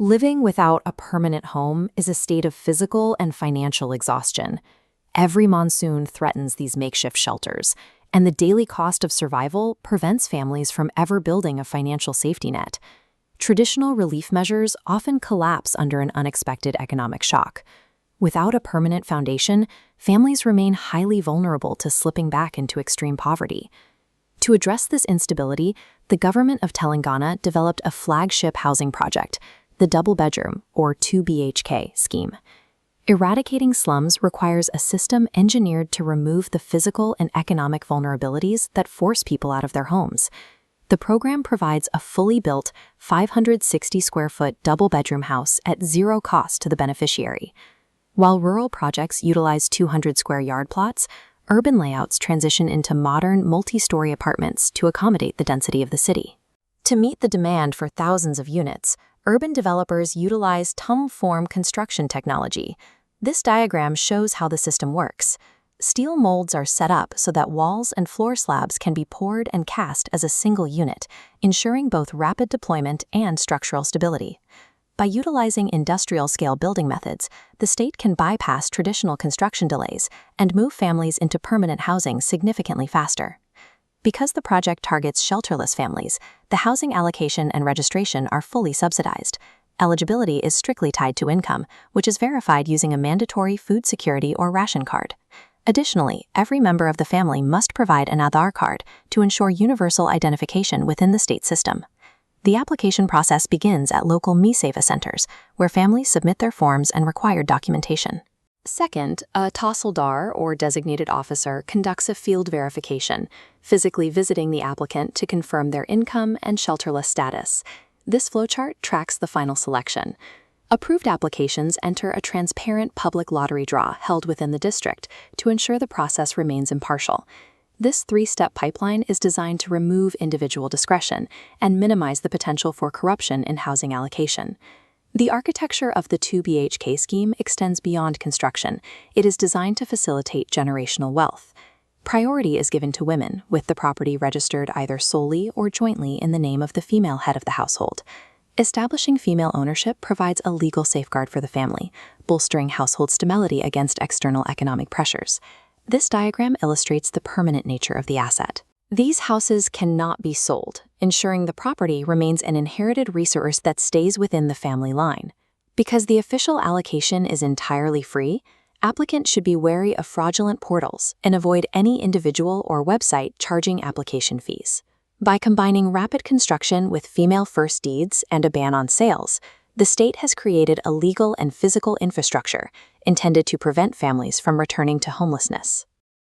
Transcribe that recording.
Living without a permanent home is a state of physical and financial exhaustion. Every monsoon threatens these makeshift shelters, and the daily cost of survival prevents families from ever building a financial safety net. Traditional relief measures often collapse under an unexpected economic shock. Without a permanent foundation, families remain highly vulnerable to slipping back into extreme poverty. To address this instability, the government of Telangana developed a flagship housing project, the double-bedroom, or 2BHK scheme. Eradicating slums requires a system engineered to remove the physical and economic vulnerabilities that force people out of their homes. The program provides a fully built 560-square-foot double-bedroom house at zero cost to the beneficiary. While rural projects utilize 200-square-yard plots, urban layouts transition into modern, multi-story apartments to accommodate the density of the city. To meet the demand for thousands of units, urban developers utilize tum-form construction technology. This diagram shows how the system works. Steel molds are set up so that walls and floor slabs can be poured and cast as a single unit, ensuring both rapid deployment and structural stability. By utilizing industrial-scale building methods, the state can bypass traditional construction delays and move families into permanent housing significantly faster. Because the project targets shelterless families, the housing allocation and registration are fully subsidized. Eligibility is strictly tied to income, which is verified using a mandatory food security or ration card. Additionally, every member of the family must provide an Aadhaar card to ensure universal identification within the state system. The application process begins at local MSME centers, where families submit their forms and required documentation. Second, a Tahsildar, or designated officer, conducts a field verification, physically visiting the applicant to confirm their income and shelterless status. This flowchart tracks the final selection. Approved applications enter a transparent public lottery draw held within the district to ensure the process remains impartial. This three-step pipeline is designed to remove individual discretion and minimize the potential for corruption in housing allocation. The architecture of the 2BHK scheme extends beyond construction. It is designed to facilitate generational wealth. Priority is given to women, with the property registered either solely or jointly in the name of the female head of the household. Establishing female ownership provides a legal safeguard for the family, bolstering household stability against external economic pressures. This diagram illustrates the permanent nature of the asset. These houses cannot be sold, ensuring the property remains an inherited resource that stays within the family line. Because the official allocation is entirely free, applicants should be wary of fraudulent portals and avoid any individual or website charging application fees. By combining rapid construction with female first deeds and a ban on sales, the state has created a legal and physical infrastructure intended to prevent families from returning to homelessness.